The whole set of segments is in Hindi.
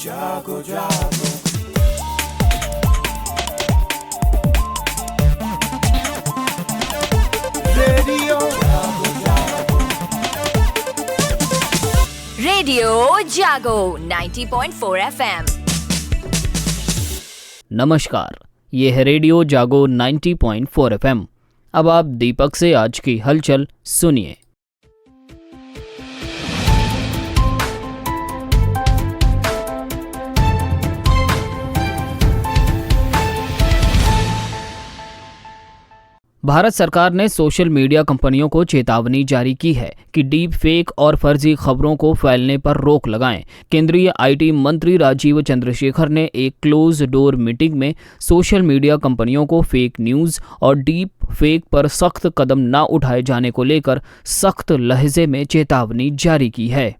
जागो जागो रेडियो जागो जागो रेडियो जागो 90.4 FM। नमस्कार, ये है रेडियो जागो 90.4 FM। अब आप दीपक से आज की हलचल सुनिए। भारत सरकार ने सोशल मीडिया कंपनियों को चेतावनी जारी की है कि डीप फेक और फर्जी खबरों को फैलने पर रोक लगाएं। केंद्रीय आईटी मंत्री राजीव चंद्रशेखर ने एक क्लोज डोर मीटिंग में सोशल मीडिया कंपनियों को फेक न्यूज़ और डीप फेक पर सख्त कदम न उठाए जाने को लेकर सख्त लहजे में चेतावनी जारी की है।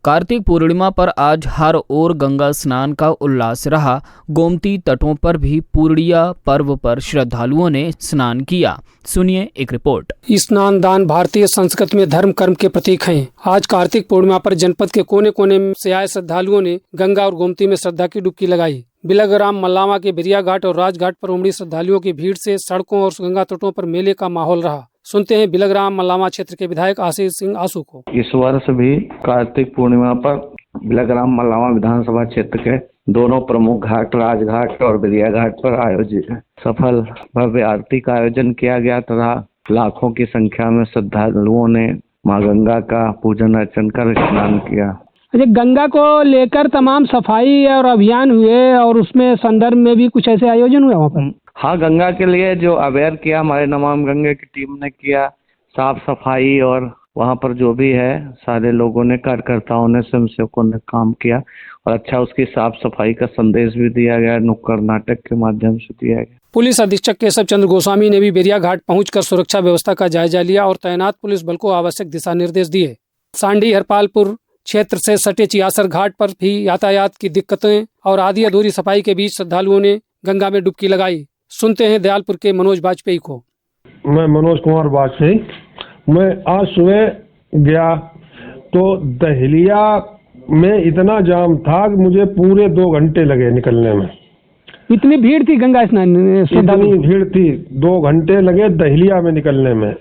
कार्तिक पूर्णिमा पर आज हर ओर गंगा स्नान का उल्लास रहा। गोमती तटों पर भी पूर्णिया पर्व पर श्रद्धालुओं ने स्नान किया। सुनिए एक रिपोर्ट। स्नान दान भारतीय संस्कृति में धर्म कर्म के प्रतीक हैं। आज कार्तिक पूर्णिमा पर जनपद के कोने कोने से आए श्रद्धालुओं ने गंगा और गोमती में श्रद्धा की डुबकी लगाई। बिलग्राम मल्लावा के बिरिया घाट और राजघाट पर उमड़ी श्रद्धालुओं की भीड़ से सड़कों और गंगा तटों पर मेले का माहौल रहा। सुनते हैं बिलग्राम मल्लावा क्षेत्र के विधायक आशीष सिंह आसू को। इस वर्ष भी कार्तिक पूर्णिमा पर बिलग्राम मल्लावा विधानसभा क्षेत्र के दोनों प्रमुख घाट राजघाट और बिरिया घाट पर आयोजित सफल भव्य आरती का आयोजन किया गया तथा लाखों की संख्या में श्रद्धालुओं ने मां गंगा का पूजन अर्चन कर स्नान किया। अच्छा, गंगा को लेकर तमाम सफाई और अभियान हुए और उसमें संदर्भ में भी कुछ ऐसे आयोजन हुए वहाँ पर? हाँ, गंगा के लिए जो अवेयर किया हमारे नमामि गंगे की टीम ने किया, साफ सफाई और वहाँ पर जो भी है सारे लोगों ने कार्यकर्ताओं ने स्वयंसेवकों ने काम किया और अच्छा उसकी साफ सफाई का संदेश भी दिया गया, नुक्कड़ नाटक के माध्यम से दिया गया। पुलिस अधीक्षक केशव चंद्र गोस्वामी ने भी बेरिया घाट पहुंचकर सुरक्षा व्यवस्था का जायजा लिया और तैनात पुलिस बल को आवश्यक दिशा निर्देश दिए। सांडी हरपालपुर क्षेत्र से सटे चियासर घाट पर भी यातायात की दिक्कतें और आधी अधूरी सफाई के बीच श्रद्धालुओं ने गंगा में डुबकी लगाई। सुनते हैं दयालपुर के मनोज वाजपेयी को। मैं मनोज कुमार वाजपेयी। मैं आज सुबह गया तो दहलिया में इतना जाम था कि मुझे पूरे 2 घंटे लगे निकलने में। इतनी भीड़ थी गंगा स्नान? इतनी भीड़ थी, 2 घंटे लगे दहलिया में निकलने में।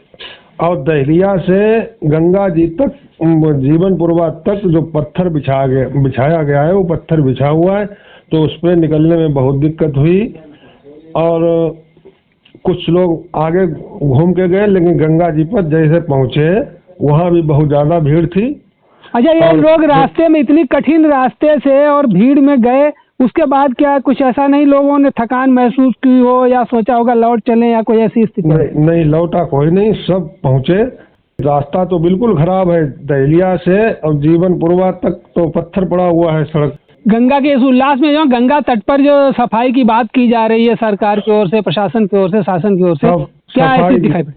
और दहलिया से गंगा जी तक जीवनपुरवा तक जो पत्थर बिछाया गया है वो पत्थर बिछा हुआ है, तो उस पर निकलने में बहुत दिक्कत हुई। और कुछ लोग आगे घूम के गए, लेकिन गंगा जी पर जैसे पहुंचे वहाँ भी बहुत ज्यादा भीड़ थी। अच्छा, ये लोग रास्ते में इतनी कठिन रास्ते से और भीड़ में गए, उसके बाद क्या कुछ ऐसा नहीं लोगों ने थकान महसूस की हो या सोचा होगा लौट चलें या कोई ऐसी स्थिति? नहीं, लौटा कोई नहीं, सब पहुंचे। रास्ता तो बिल्कुल खराब है, दहलिया से और जीवनपुरवा तक तो पत्थर पड़ा हुआ है सड़क। गंगा के इस उल्लास में जो गंगा तट पर जो सफाई की बात की जा रही है सरकार की ओर से, प्रशासन की ओर से, शासन की ओर से, क्या ऐसी दिखाई पड़ी?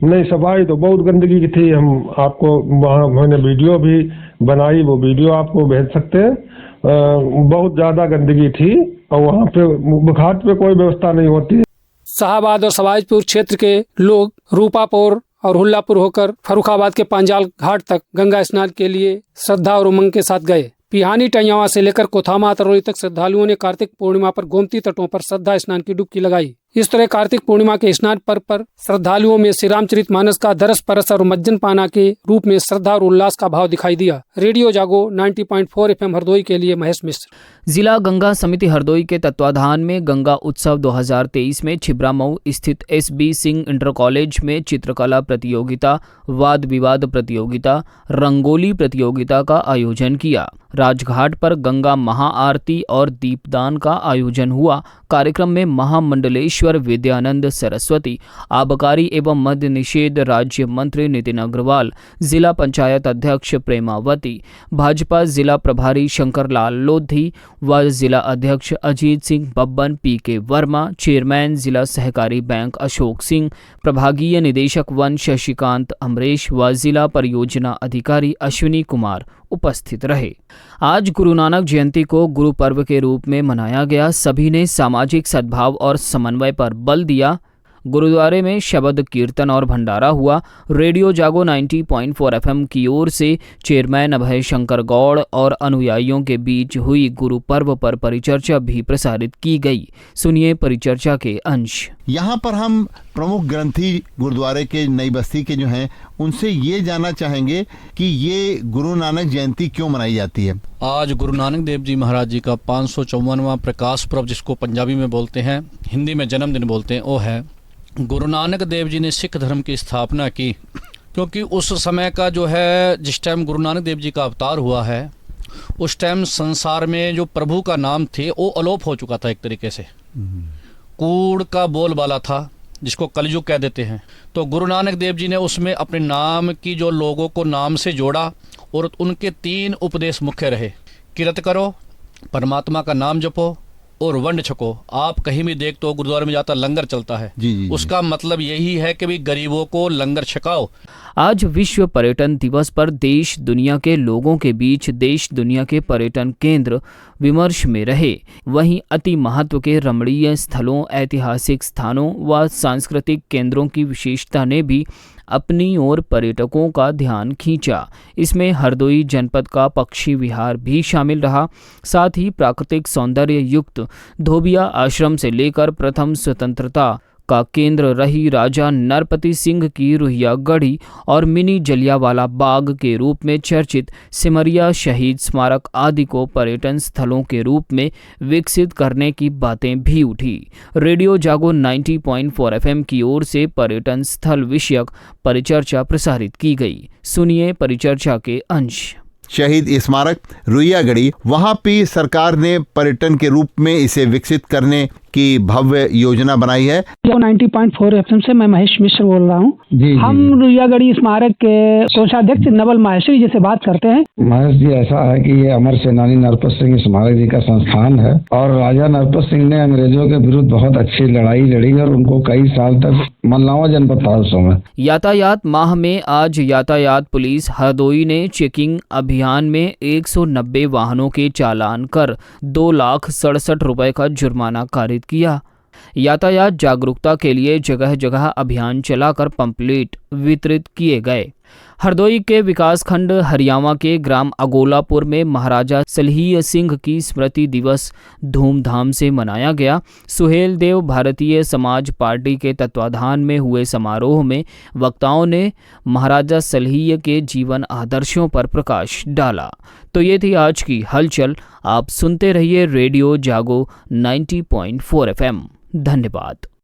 नहीं, सफाई तो बहुत गंदगी की थी। हम आपको वहाँ मैंने वीडियो भी बनाई, वो वीडियो आपको भेज सकते हैं। बहुत ज्यादा गंदगी थी और वहाँ पे घाट पे कोई व्यवस्था नहीं होती। शाहबाद और सवाजपुर क्षेत्र के लोग रूपापुर और हुल्लापुर होकर फर्रुखाबाद के पांजाल घाट तक गंगा स्नान के लिए श्रद्धा और उमंग के साथ गए। पिहानी टैयावा से लेकर कोथामा तरोली तक श्रद्धालुओं ने कार्तिक पूर्णिमा पर गोमती तटों पर श्रद्धा स्नान की डुबकी लगाई। इस तरह कार्तिक पूर्णिमा के स्नान पर्व पर श्रद्धालुओं में श्री रामचरित मानस का दरस परस और मज्जन पाना के रूप में श्रद्धा और उल्लास का भाव दिखाई दिया। रेडियो जागो 90.4 FM हरदोई के लिए महेश मिश्र। जिला गंगा समिति हरदोई के तत्वाधान में गंगा उत्सव 2023 में छिबरामऊ स्थित SB सिंह इंटर कॉलेज में चित्रकला प्रतियोगिता, वाद विवाद प्रतियोगिता, रंगोली प्रतियोगिता का आयोजन किया। राजघाट पर गंगा महाआरती और दीपदान का आयोजन हुआ। कार्यक्रम में महामंडलेश्वर विद्यानंद सरस्वती, आबकारी एवं मद्य निषेध राज्य मंत्री नितिन अग्रवाल, जिला पंचायत अध्यक्ष प्रेमावती, भाजपा जिला प्रभारी शंकरलाल लोधी व जिला अध्यक्ष अजीत सिंह बब्बन, PK वर्मा, चेयरमैन जिला सहकारी बैंक अशोक सिंह, प्रभागीय निदेशक वन शशिकांत अमरेश व जिला परियोजना अधिकारी अश्विनी कुमार उपस्थित रहे। आज गुरु नानक जयंती को गुरु पर्व के रूप में मनाया गया। सभी ने सामाजिक सद्भाव और समन्वय पर बल दिया। गुरुद्वारे में शबद कीर्तन और भंडारा हुआ। रेडियो जागो 90.4 एफएम की ओर से चेयरमैन अभय शंकर गौड़ और अनुयायियों के बीच हुई गुरु पर्व पर परिचर्चा भी प्रसारित की गई। सुनिए परिचर्चा के अंश। यहाँ पर हम प्रमुख ग्रंथी गुरुद्वारे के नई बस्ती के जो हैं उनसे ये जानना चाहेंगे कि ये गुरु नानक जयंती क्यों मनाई जाती है। आज गुरु नानक देव जी महाराज जी का 554वां प्रकाश पर्व, जिसको पंजाबी में बोलते हैं, हिंदी में जन्मदिन बोलते हैं, वो है गुरु नानक देव जी ने सिख धर्म की स्थापना की। क्योंकि उस समय का जो है, जिस टाइम गुरु नानक देव जी का अवतार हुआ है, उस टाइम संसार में जो प्रभु का नाम थे वो अलोप हो चुका था। एक तरीके से कूड़ का बोलबाला था, जिसको कलयुग कह देते हैं। तो गुरु नानक देव जी ने उसमें अपने नाम की जो लोगों को नाम से जोड़ा और उनके 3 उपदेश मुख्य रहे। किरत करो, परमात्मा का नाम जपो और वंड छको। आप कहीं भी देख तो गुरुद्वारे में जाता लंगर चलता है। जी। उसका मतलब यही है कि भी गरीबों को लंगर छकाओ। आज विश्व पर्यटन दिवस पर देश दुनिया के लोगों के बीच देश दुनिया के पर्यटन केंद्र विमर्श में रहे। वहीं अति महत्व के रमणीय स्थलों, ऐतिहासिक स्थानों व सांस्कृतिक केंद्रों की विशेषता ने भी अपनी ओर पर्यटकों का ध्यान खींचा। इसमें हरदोई जनपद का पक्षी विहार भी शामिल रहा। साथ ही प्राकृतिक सौंदर्य युक्त धोबिया आश्रम से लेकर प्रथम स्वतंत्रता का केंद्र रही राजा नरपति सिंह की रुहिया गढ़ी और मिनी जलियावाला बाग के रूप में चर्चित सिमरिया शहीद स्मारक आदि को पर्यटन स्थलों के रूप में विकसित करने की बातें भी उठी। रेडियो जागो 90.4 एफएम की ओर से पर्यटन स्थल विषयक परिचर्चा प्रसारित की गई। सुनिए परिचर्चा के अंश। शहीद स्मारक रुइयागढ़ी, वहाँ भी सरकार ने पर्यटन के रूप में इसे विकसित करने की भव्य योजना बनाई है। 90.4 एफएम से मैं महेश मिश्र बोल रहा हूँ। हम रुइयागढ़ी स्मारक के कोषाध्यक्ष नवल माहेश्वरी जी से बात करते हैं। महेश जी, ऐसा है कि ये अमर सेनानी नरपत सिंह स्मारक जी का संस्थान है और राजा नरपत सिंह ने अंग्रेजों के विरुद्ध बहुत अच्छी लड़ाई लड़ी और उनको कई साल तक मलनावा जनपद था उस समय। यातायात माह में आज यातायात पुलिस हरदोई ने चेकिंग अभियान में 190 वाहनों के चालान कर 2,67,000 रुपए का जुर्माना कारित किया। यातायात जागरूकता के लिए जगह जगह अभियान चलाकर पंपलेट वितरित किए गए। हरदोई के विकासखंड हरियावा के ग्राम अगोलापुर में महाराजा सलहीय सिंह की स्मृति दिवस धूमधाम से मनाया गया। सुहेल देव भारतीय समाज पार्टी के तत्वाधान में हुए समारोह में वक्ताओं ने महाराजा सलहीय के जीवन आदर्शों पर प्रकाश डाला। तो ये थी आज की हलचल। आप सुनते रहिए रेडियो जागो 90.4 एफएम। धन्यवाद।